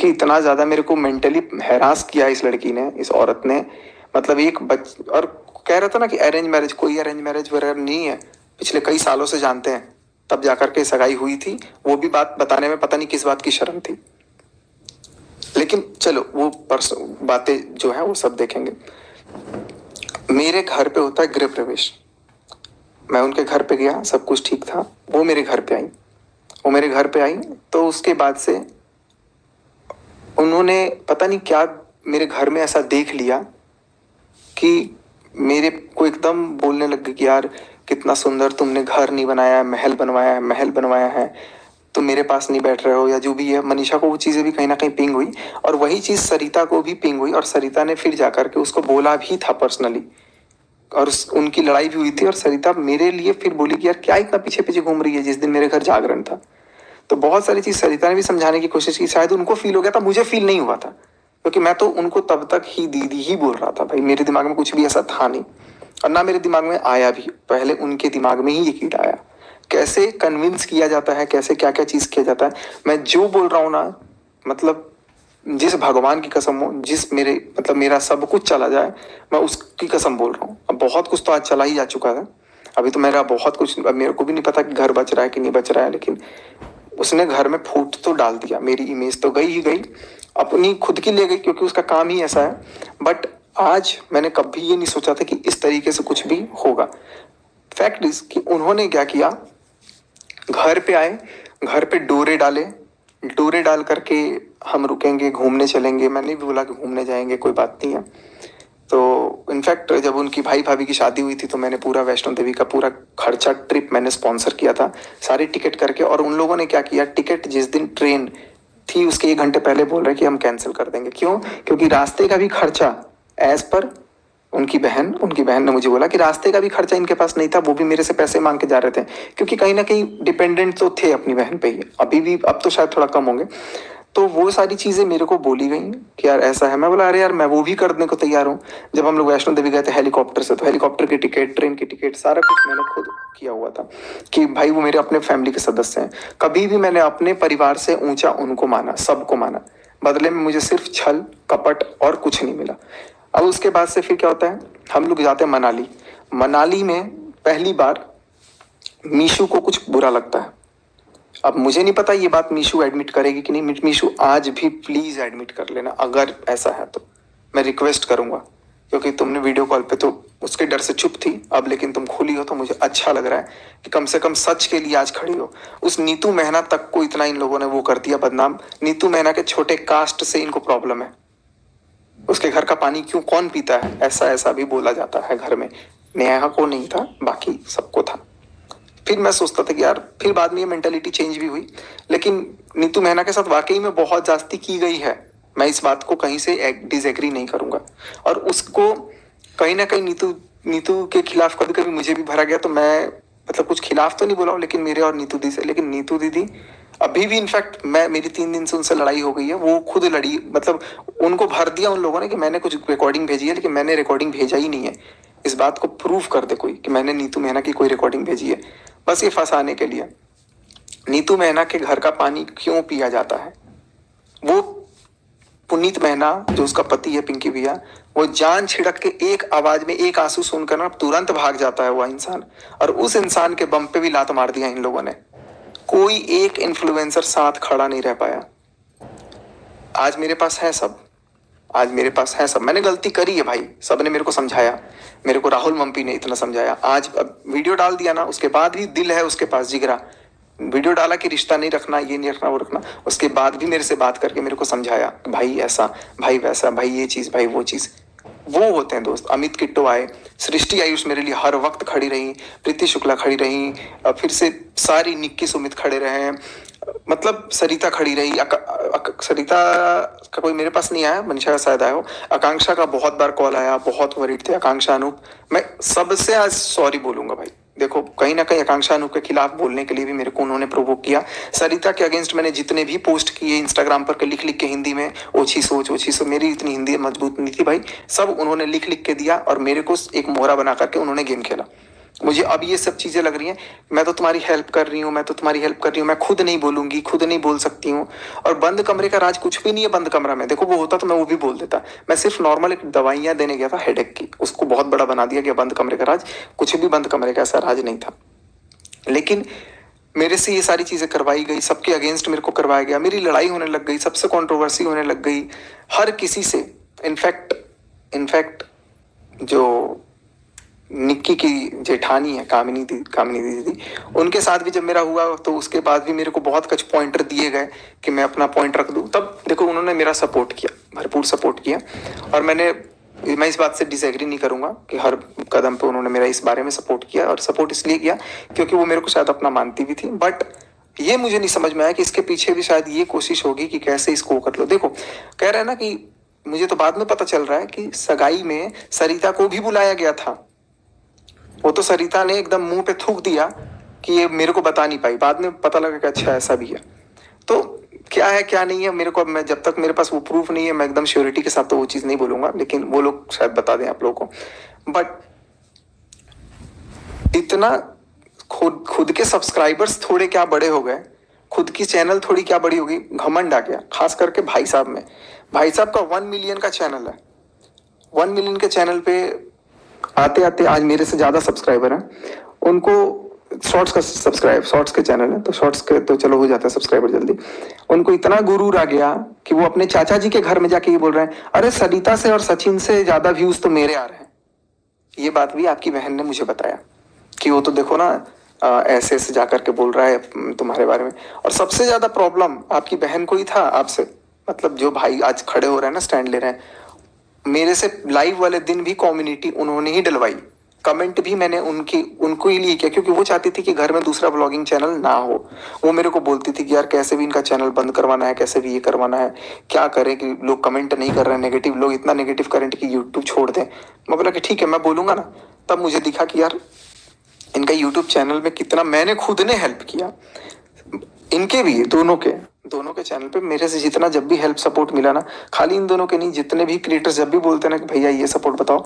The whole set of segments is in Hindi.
क्योंकि इतना ज़्यादा मेरे को मेंटली हैरास किया इस लड़की ने, इस औरत ने। मतलब और कह रहा था ना कि अरेंज मैरिज, कोई अरेंज मैरिज वगैरह नहीं है, पिछले कई सालों से जानते हैं, तब जाकर के सगाई हुई थी। वो भी बात बताने में पता नहीं किस बात की शर्म थी। लेकिन चलो वो बातें जो है वो सब देखेंगे। मेरे घर पे होता है गृह प्रवेश। मैं उनके घर पे गया, सब कुछ ठीक था। वो मेरे घर पे आई। तो उसके बाद से उन्होंने पता नहीं क्या मेरे घर में ऐसा देख लिया कि मेरे को एकदम बोलने लग गए कि यार कितना सुंदर तुमने घर नहीं बनाया है, महल बनवाया है, तुम मेरे पास नहीं बैठ रहे हो, या जो भी है। मनीषा को वो चीज़ें भी कहीं ना कहीं पिंग हुई, और वही चीज़ सरिता को भी पिंग हुई, और सरिता ने फिर जाकर के उसको बोला भी था पर्सनली, और उनकी लड़ाई भी हुई थी। और सरिता मेरे लिए फिर बोली कि यार क्या इतना पीछे पीछे घूम रही है, जिस दिन मेरे घर जागरण था। तो बहुत सारी चीज़ सरिता ने भी समझाने की कोशिश की, शायद उनको फील हो गया था, मुझे फील नहीं हुआ था, क्योंकि मैं तो उनको तब तक ही दीदी ही बोल रहा था भाई, मेरे दिमाग में कुछ भी ऐसा था नहीं, और ना मेरे दिमाग में आया भी। पहले उनके दिमाग में ही ये कीड़ा आया। कैसे कन्विंस किया जाता है, कैसे क्या क्या चीज़ किया जाता है। मैं जो बोल रहा हूँ ना, मतलब जिस भगवान की कसम हो, जिस मेरे मतलब मेरा सब कुछ चला जाए, मैं उसकी कसम बोल रहा हूँ। अब बहुत कुछ तो आज चला ही जा चुका है, अभी तो मेरा बहुत कुछ, अब मेरे को भी नहीं पता कि घर बच रहा है कि नहीं बच रहा है, लेकिन उसने घर में फूट तो डाल दिया। मेरी इमेज तो गई ही गई, अपनी खुद की ले गई, क्योंकि उसका काम ही ऐसा है। बट आज मैंने कभी ये नहीं सोचा था कि इस तरीके से कुछ भी होगा। फैक्ट इज कि उन्होंने क्या किया, घर पे आए, घर पे डोरे डाल करके हम रुकेंगे, घूमने चलेंगे। मैंने भी बोला कि घूमने जाएंगे, कोई बात नहीं है। तो इनफैक्ट जब उनकी भाई भाभी की शादी हुई थी, तो मैंने पूरा वैष्णो देवी का पूरा खर्चा ट्रिप मैंने स्पॉन्सर किया था, सारी टिकट करके। और उन लोगों ने क्या किया, टिकट जिस दिन ट्रेन थी उसके 1 घंटे पहले बोल रहे कि हम कैंसिल कर देंगे। क्यों? क्योंकि रास्ते का भी खर्चा एज पर उनकी बहन ने मुझे बोला कि रास्ते का भी खर्चा इनके पास नहीं था, वो भी मेरे से पैसे मांग के जा रहे थे, क्योंकि कहीं ना कहीं डिपेंडेंट तो थे अपनी बहन पे ही, अभी भी, अब तो शायद थोड़ा कम होंगे। तो वो सारी चीज़ें मेरे को बोली गई कि यार ऐसा है। मैं बोला अरे यार मैं वो भी करने को तैयार हूँ। जब हम लोग वैष्णो देवी गए थे हेलीकॉप्टर से, तो हेलीकॉप्टर की टिकट, ट्रेन की टिकट, सारा कुछ मैंने खुद किया हुआ था, कि भाई वो मेरे अपने फैमिली के सदस्य हैं। कभी भी मैंने अपने परिवार से ऊंचा उनको माना, सबको माना। बदले में मुझे सिर्फ छल कपट और कुछ नहीं मिला। अब उसके बाद से फिर क्या होता है, हम लोग जाते हैं मनाली। मनाली में पहली बार मीशू को कुछ बुरा लगता है। अब मुझे नहीं पता ये बात मीशू एडमिट करेगी कि नहीं। मीशू आज भी प्लीज एडमिट कर लेना, अगर ऐसा है तो मैं रिक्वेस्ट करूंगा, क्योंकि तुमने वीडियो कॉल पे तो उसके डर से चुप थी, अब लेकिन तुम खुली हो तो मुझे अच्छा लग रहा है कि कम से कम सच के लिए आज खड़ी हो। उस नीतू मेहना तक को इतना इन लोगों ने वो कर दिया बदनाम। नीतू मेहना के छोटे कास्ट से इनको प्रॉब्लम है, उसके घर का पानी क्यों कौन पीता है, ऐसा ऐसा भी बोला जाता है घर में। नेहा को नहीं था, बाकी सबको था। फिर मैं सोचता था कि यार, फिर बाद में ये मेंटेलिटी चेंज भी हुई, लेकिन नीतू मेहना के साथ वाकई में बहुत जास्ती की गई है। मैं इस बात को कहीं से डिसएग्री नहीं करूंगा, और उसको कहीं ना कहीं नीतू नीतू के खिलाफ कभी कभी मुझे भी भरा गया। तो मैं मतलब कुछ खिलाफ तो नहीं बोला हूँ, लेकिन मेरे और नीतू दी से, लेकिन नीतू दीदी अभी भी, इनफैक्ट मैं, मेरी 3 दिन से उनसे लड़ाई हो गई है। वो खुद लड़ी, मतलब उनको भर दिया उन लोगों ने कि मैंने कुछ रिकॉर्डिंग भेजी है, लेकिन मैंने रिकॉर्डिंग भेजा ही नहीं है। इस बात को प्रूव कर दे कोई कि मैंने नीतू मेहना की कोई रिकॉर्डिंग भेजी है, बस ये फंसाने के लिए। नीतू मेहना के घर का पानी क्यों पिया जाता है? वो पुनीत मेहना जो उसका पति है, पिंकी भैया, वो जान छिड़क के एक आवाज में एक आंसू सुनकर ना तुरंत भाग जाता है वह इंसान, और उस इंसान के बम पे भी लात मार दिया इन लोगों ने। कोई एक इन्फ्लुएंसर साथ खड़ा नहीं रह पाया। आज मेरे पास है सब, आज मेरे पास है सब। मैंने गलती करी है भाई, सबने मेरे को समझाया, मेरे को राहुल मम्पी ने इतना समझाया। आज अब वीडियो डाल दिया ना, उसके बाद भी दिल है उसके पास, जिगरा। वीडियो डाला कि रिश्ता नहीं रखना, ये नहीं रखना, वो रखना, उसके बाद भी मेरे से बात करके मेरे को समझाया, भाई ऐसा, भाई वैसा, भाई ये चीज़, भाई वो चीज़। वो होते हैं दोस्त। अमित किट्टो आए, सृष्टि आयुष मेरे लिए हर वक्त खड़ी रही, प्रीति शुक्ला खड़ी रही, फिर से सारी निक्की सुमित खड़े रहे, मतलब सरिता खड़ी रही। सरिता का कोई मेरे पास नहीं आया, मनीषा का शायद आया हो। आकांक्षा का बहुत बार कॉल आया, बहुत वरीड थे आकांक्षा, अनूप। मैं सबसे आज सॉरी बोलूंगा भाई। देखो कहीं ना कहीं आकांक्षा अनूप के खिलाफ बोलने के लिए भी मेरे को उन्होंने प्रोवोक किया। सरिता के अगेंस्ट मैंने जितने भी पोस्ट किए इंस्टाग्राम पर के लिख लिख के हिंदी में, ओछी सोच, मेरी इतनी हिंदी मजबूत नहीं थी भाई, सब उन्होंने लिख लिख के दिया, और मेरे को एक मोहरा बना करके उन्होंने गेम खेला। मुझे अब ये सब चीजें लग रही हैं, मैं तो तुम्हारी हेल्प कर रही हूँ, मैं तो तुम्हारी हेल्प कर रही हूँ, मैं खुद नहीं बोलूंगी, खुद नहीं बोल सकती हूँ। और बंद कमरे का राज कुछ भी नहीं है बंद कमरा में। देखो वो होता तो मैं वो भी बोल देता। मैं सिर्फ नॉर्मल एक दवाइयाँ देने गया था हेडेक की, उसको बहुत बड़ा बना दिया गया बंद कमरे का राज। कुछ भी बंद कमरे का ऐसा राज नहीं था। लेकिन मेरे से ये सारी चीजें करवाई गई, सबके अगेंस्ट मेरे को करवाया गया, मेरी लड़ाई होने लग गई, सबसे कंट्रोवर्सी होने लग गई, हर किसी से। इनफैक्ट इनफैक्ट जो निक्की की जेठानी है, कामिनी दीदी, उनके साथ भी जब मेरा हुआ तो उसके बाद भी मेरे को बहुत कुछ पॉइंटर दिए गए कि मैं अपना पॉइंट रख दूं। तब देखो उन्होंने मेरा सपोर्ट किया, भरपूर सपोर्ट किया। और मैं इस बात से डिसएग्री नहीं करूंगा कि हर कदम पे उन्होंने मेरा इस बारे में सपोर्ट किया, और सपोर्ट इसलिए किया क्योंकि वो मेरे को शायद अपना मानती भी थी। बट ये मुझे नहीं समझ में आया कि इसके पीछे भी शायद ये कोशिश होगी कि कैसे इसको कर लो। देखो कह रहे हैं ना कि मुझे तो बाद में पता चल रहा है कि सगाई में सरिता को भी बुलाया गया था। वो तो सरिता ने एकदम मुंह पे थूक दिया कि ये मेरे को बता नहीं पाई, बाद में पता लगा कि अच्छा ऐसा भी है। तो क्या है क्या नहीं है मेरे को, मैं जब तक मेरे पास वो प्रूफ नहीं है मैं एकदम श्योरिटी के साथ तो वो चीज़ नहीं बोलूंगा, लेकिन वो लोग शायद बता दें आप लोगों को। बट इतना खुद के सब्सक्राइबर्स थोड़े क्या बड़े हो गए, खुद की चैनल थोड़ी क्या बड़ी होगी, घमंड आ गया खास करके भाई साहब में। भाई साहब का 1 मिलियन का चैनल है। 1 मिलियन के चैनल पे आते आते आज मेरे से ज्यादा सब्सक्राइबर हैं। उनको शॉर्ट्स के चैनल है तो शॉर्ट्स के तो चलो हो जाता है सब्सक्राइबर जल्दी। उनको इतना गुरूर आ गया कि वो अपने चाचा जी के घर में जाके ये बोल रहे हैं, अरे सरिता से और सचिन से ज्यादा व्यूज तो मेरे आ रहे हैं। ये बात भी आपकी बहन ने मुझे बताया कि वो तो देखो ना ऐसे ऐसे जाकर के बोल रहा है तुम्हारे बारे में। और सबसे ज्यादा प्रॉब्लम आपकी बहन को ही था आपसे, मतलब जो भाई आज खड़े हो रहे हैं ना, स्टैंड ले रहे हैं, मेरे से लाइव वाले दिन भी कम्युनिटी उन्होंने ही डलवाई। कमेंट भी मैंने उनको ही लिए किया क्योंकि वो चाहती थी कि घर में दूसरा ब्लॉगिंग चैनल ना हो। वो मेरे को बोलती थी कि यार कैसे भी इनका चैनल बंद करवाना है, कैसे भी ये करवाना है, क्या करें कि लोग कमेंट नहीं कर रहे हैं नेगेटिव, लोग इतना नेगेटिव करेंट कि यूट्यूब छोड़ दें। मैं बोला कि ठीक है मैं बोलूंगा ना। तब मुझे दिखा कि यार इनका यूट्यूब चैनल में कितना मैंने खुद ने हेल्प किया। इनके भी दोनों के चैनल पे मेरे से जितना जब भी हेल्प सपोर्ट मिला ना, खाली इन दोनों के नहीं, जितने भी क्रिएटर्स जब भी बोलते हैं ना कि भैया ये सपोर्ट बताओ,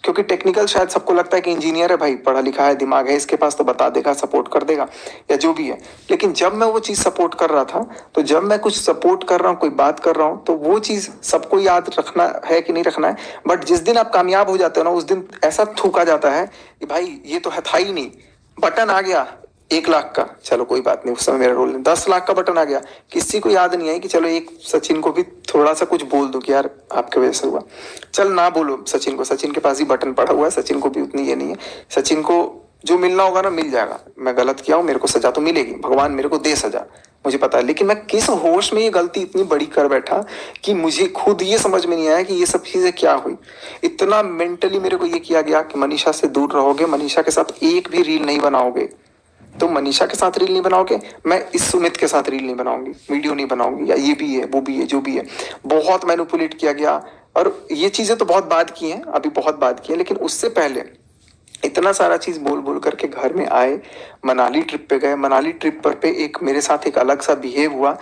क्योंकि टेक्निकल शायद सबको लगता है कि इंजीनियर है भाई, पढ़ा लिखा है, दिमाग है इसके पास तो बता देगा, सपोर्ट कर देगा या जो भी है। लेकिन जब मैं वो चीज़ सपोर्ट कर रहा था, तो जब मैं कुछ सपोर्ट कर रहा हूँ, कोई बात कर रहा हूँ, तो वो चीज़ सबको याद रखना है कि नहीं रखना है। बट जिस दिन आप कामयाब हो जाते हो ना, उस दिन ऐसा थूका जाता है कि भाई ये तो है था ही नहीं, बटन आ गया 1 लाख का, चलो कोई बात नहीं, उस समय मेरा रोल नहीं, 10 लाख का बटन आ गया, किसी को याद नहीं आई कि चलो एक सचिन को भी थोड़ा सा कुछ बोल दो कि यार आपके वजह से हुआ। चल ना बोलो सचिन को, सचिन के पास ही बटन पड़ा हुआ है, सचिन को भी उतनी ये नहीं है। सचिन को जो मिलना होगा ना मिल जाएगा। मैं गलत किया हूँ, मेरे को सजा तो मिलेगी, भगवान मेरे को दे सजा, मुझे पता है। लेकिन मैं किस होश में ये गलती इतनी बड़ी कर बैठा कि मुझे खुद ये समझ में नहीं आया कि ये सब चीजें क्या हुई। इतना मेंटली मेरे को ये किया गया कि मनीषा से दूर रहोगे, मनीषा के साथ एक भी रील नहीं बनाओगे, तो मनीषा के साथ रील नहीं बनाओगे, मैं इस सुमित के साथ रील नहीं बनाऊंगी, वीडियो नहीं बनाऊंगी, या ये भी है वो भी है जो भी है। बहुत मैनिपुलेट किया गया। और ये चीजें तो बहुत बाद की हैं, अभी बहुत बाद की है, लेकिन उससे पहले इतना सारा चीज बोल बोल करके घर में आए। मनाली ट्रिप पे गए, मनाली ट्रिप पर पे एक मेरे साथ एक अलग सा बिहेव हुआ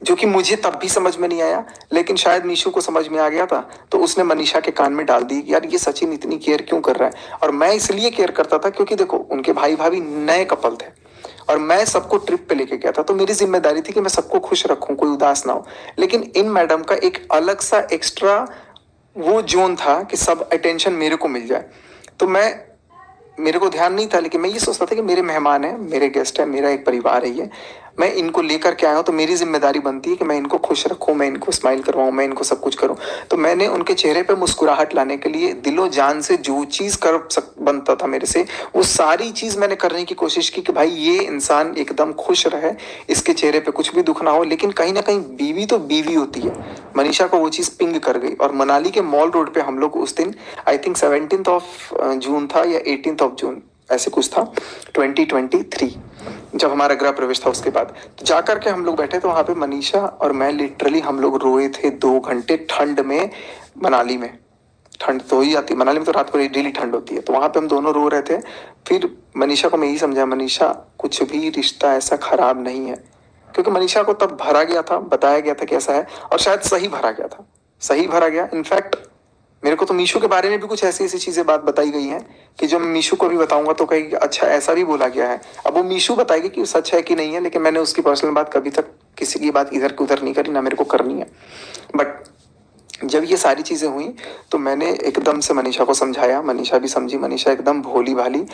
जो कि मुझे तब भी समझ में नहीं आया, लेकिन शायद मीशू को समझ में आ गया था, तो उसने मनीषा के कान में डाल दी कि यार ये सचिन इतनी केयर क्यों कर रहा है। और मैं इसलिए केयर करता था क्योंकि देखो उनके भाई भाभी नए कपल थे और मैं सबको ट्रिप पे लेके गया था, तो मेरी जिम्मेदारी थी कि मैं सबको खुश रखूं, कोई उदास ना हो। लेकिन इन मैडम का एक अलग सा एक्स्ट्रा वो जोन था कि सब अटेंशन मेरे को मिल जाए। तो मेरे को ध्यान नहीं था, लेकिन मैं ये सोचता था कि मेरे मेहमान हैं, मेरे गेस्ट हैं, मेरा एक परिवार है ये, मैं इनको लेकर के आया हूँ, तो मेरी जिम्मेदारी बनती है कि मैं इनको खुश रखूँ, मैं इनको स्माइल करवाऊँ, मैं इनको सब कुछ करूँ। तो मैंने उनके चेहरे पे मुस्कुराहट लाने के लिए दिलो जान से जो चीज़ बनता था मेरे से, वो सारी चीज़ मैंने करने की कोशिश की कि भाई ये इंसान एकदम खुश रहे, इसके चेहरे पे कुछ भी दुख ना हो। लेकिन कहीं ना कहीं बीवी तो बीवी होती है, मनीषा को वो चीज़ पिंग कर गई। और मनाली के मॉल रोड पे हम लोग उस दिन, आई थिंक 17 जून था या 18 जून ऐसे कुछ था, 2023, जब हमारा गृह प्रवेश था उसके बाद, तो जाकर के हम लोग बैठे, तो वहां पे मनीषा और मैं लिटरली हम लोग रोए थे 2 घंटे ठंड में। मनाली में ठंड तो ही आती, मनाली में तो रात को डेली ठंड होती है, तो वहां पे हम दोनों रो रहे थे। फिर मनीषा को मैं यही समझा, मनीषा कुछ भी रिश्ता ऐसा खराब नहीं है, क्योंकि मनीषा को तब भरा गया था, बताया गया था कैसा है, और शायद सही भरा गया था, सही भरा गया। इनफैक्ट मेरे को तो मीशू के बारे में भी कुछ ऐसी ऐसी चीजें बात बताई गई हैं कि जो मैं मीशू को भी बताऊंगा तो कहेगी अच्छा ऐसा भी बोला गया है। अब वो मीशू बताएगी कि सच है कि नहीं है, लेकिन मैंने उसकी पर्सनल बात कभी तक किसी की बात इधर की उधर नहीं करी, ना मेरे को करनी है। बट जब ये सारी चीजें हुई तो मैंने एकदम से मनीषा को समझाया, मनीषा भी समझी, मनीषा एकदम भोली भाली